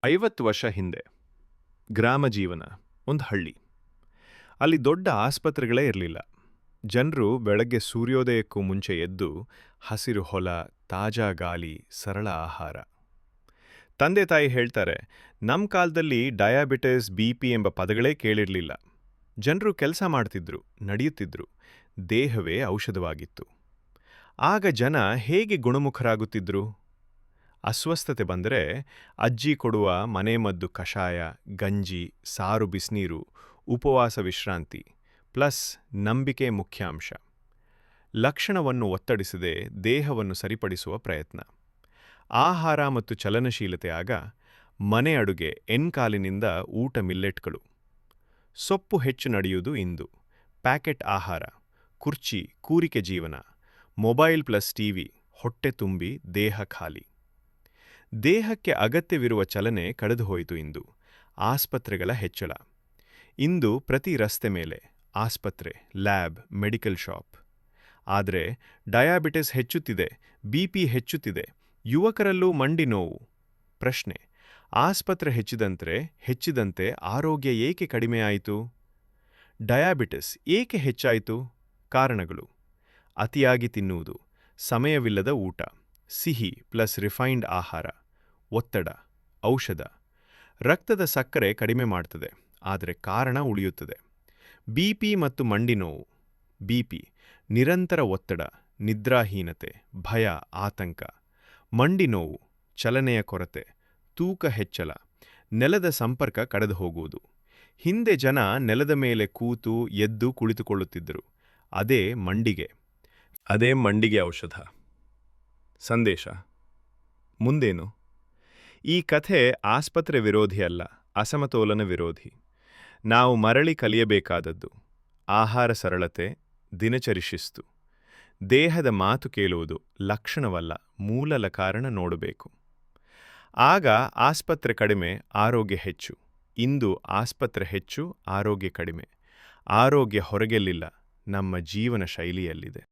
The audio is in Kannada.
50 ವರ್ಷ ಹಿಂದೆ ಗ್ರಾಮ ಜೀವನ ಒಂದು ಹಳ್ಳಿ. ಅಲ್ಲಿ ದೊಡ್ಡ ಆಸ್ಪತ್ರೆಗಳೇ ಇರಲಿಲ್ಲ. ಜನರು ಬೆಳಗ್ಗೆ ಸೂರ್ಯೋದಯಕ್ಕೂ ಮುಂಚೆ ಎದ್ದು ಹಸಿರು ಹೊಲ, ತಾಜಾ ಗಾಳಿ, ಸರಳ ಆಹಾರ. ತಂದೆ ತಾಯಿ ಹೇಳ್ತಾರೆ, ನಮ್ಮ ಕಾಲದಲ್ಲಿ ಡಯಾಬಿಟಿಸ್, ಬಿಪಿ ಎಂಬ ಪದಗಳೇ ಕೇಳಿರಲಿಲ್ಲ. ಜನರು ಕೆಲಸ ಮಾಡ್ತಿದ್ರು, ನಡೆಯುತ್ತಿದ್ರು, ದೇಹವೇ ಔಷಧವಾಗಿತ್ತು. ಆಗ ಜನ ಹೇಗೆ ಗುಣಮುಖರಾಗುತ್ತಿದ್ರು? ಅಸ್ವಸ್ಥತೆ ಬಂದರೆ ಅಜ್ಜಿ ಕೊಡುವ ಮನೆಮದ್ದು ಕಷಾಯ, ಗಂಜಿ, ಸಾರು ಬಿಸಿನೀರು, ಉಪವಾಸ ವಿಶ್ರಾಂತಿ, ಪ್ಲಸ್ ನಂಬಿಕೆ ಮುಖ್ಯಾಂಶ. ಲಕ್ಷಣವನ್ನು ಒತ್ತಡಿಸದೆ ದೇಹವನ್ನು ಸರಿಪಡಿಸುವ ಪ್ರಯತ್ನ. ಆಹಾರ ಮತ್ತು ಚಲನಶೀಲತೆ ಆಗ ಮನೆ ಅಡುಗೆ ಎನ್ಕಾಲಿನಿಂದ ಊಟ ಮಿಲ್ಲೆಟ್ಗಳು. ಸೊಪ್ಪು ಹೆಚ್ಚು ನಡೆಯುವುದು ಇಂದು. ಪ್ಯಾಕೆಟ್ ಆಹಾರ, ಕುರ್ಚಿ, ಕೂರಿಕೆ ಜೀವನ, ಮೊಬೈಲ್ ಪ್ಲಸ್ ಟಿವಿ, ಹೊಟ್ಟೆ ತುಂಬಿ ದೇಹ ಖಾಲಿ. ದೇಹಕ್ಕೆ ಅಗತ್ಯವಿರುವ ಚಲನೆ ಕಳೆದುಹೋಯಿತು ಇಂದು. ಆಸ್ಪತ್ರೆಗಳ ಹೆಚ್ಚಳ. ಇಂದು ಪ್ರತಿ ರಸ್ತೆ ಮೇಲೆ ಆಸ್ಪತ್ರೆ, ಲ್ಯಾಬ್, ಮೆಡಿಕಲ್ ಶಾಪ್. ಆದರೆ ಡಯಾಬಿಟಿಸ್ ಹೆಚ್ಚುತ್ತಿದೆ, ಬಿಪಿ ಹೆಚ್ಚುತ್ತಿದೆ, ಯುವಕರಲ್ಲೂ ಮಂಡಿ ನೋವು. ಪ್ರಶ್ನೆ: ಆಸ್ಪತ್ರೆ ಹೆಚ್ಚಿದಂತೆ ಆರೋಗ್ಯ ಏಕೆ ಕಡಿಮೆಯಾಯಿತು? ಡಯಾಬಿಟಿಸ್ ಏಕೆ ಹೆಚ್ಚಾಯಿತು? ಕಾರಣಗಳು: ಅತಿಯಾಗಿ ತಿನ್ನುವುದು, ಸಮಯವಿಲ್ಲದ ಊಟ, ಸಿಹಿ ಪ್ಲಸ್ ರಿಫೈನ್ಡ್ ಆಹಾರ, ಒತ್ತಡ, ಔಷಧ. ರಕ್ತದ ಸಕ್ಕರೆ ಕಡಿಮೆ ಮಾಡ್ತದೆ, ಆದರೆ ಕಾರಣ ಉಳಿಯುತ್ತದೆ. ಬಿಪಿ ಮತ್ತು ಮಂಡಿ ನೋವು. ಬಿಪಿ ನಿರಂತರ ಒತ್ತಡ, ನಿದ್ರಾಹೀನತೆ, ಭಯ, ಆತಂಕ. ಮಂಡಿ ನೋವು ಚಲನೆಯ ಕೊರತೆ, ತೂಕ ಹೆಚ್ಚಳ, ನೆಲದ ಸಂಪರ್ಕ ಕಳೆದು ಹೋಗುವುದು. ಹಿಂದೆ ಜನ ನೆಲದ ಮೇಲೆ ಕೂತು ಎದ್ದು ಕುಳಿತುಕೊಳ್ಳುತ್ತಿದ್ದರು. ಅದೇ ಮಂಡಿಗೆ ಔಷಧ. ಸಂದೇಶ: ಮುಂದೇನು? ಈ ಕಥೆ ಆಸ್ಪತ್ರೆ ವಿರೋಧಿ ಅಲ್ಲ, ಅಸಮತೋಲನ ವಿರೋಧಿ. ನಾವು ಮರಳಿ ಕಲಿಯಬೇಕಾದದ್ದು ಆಹಾರ ಸರಳತೆ, ದಿನಚರಿ ಶಿಸ್ತು. ದೇಹದ ಮಾತು ಕೇಳುವುದು ಲಕ್ಷಣವಲ್ಲ, ಮೂಲ ಕಾರಣ ನೋಡಬೇಕು. ಆಗ ಆಸ್ಪತ್ರೆ ಕಡಿಮೆ, ಆರೋಗ್ಯ ಹೆಚ್ಚು. ಇಂದು ಆಸ್ಪತ್ರೆ ಹೆಚ್ಚು, ಆರೋಗ್ಯ ಕಡಿಮೆ. ಆರೋಗ್ಯ ಹೊರಗೆಲ್ಲಿಲ್ಲ, ನಮ್ಮ ಜೀವನ ಶೈಲಿಯಲ್ಲಿದೆ.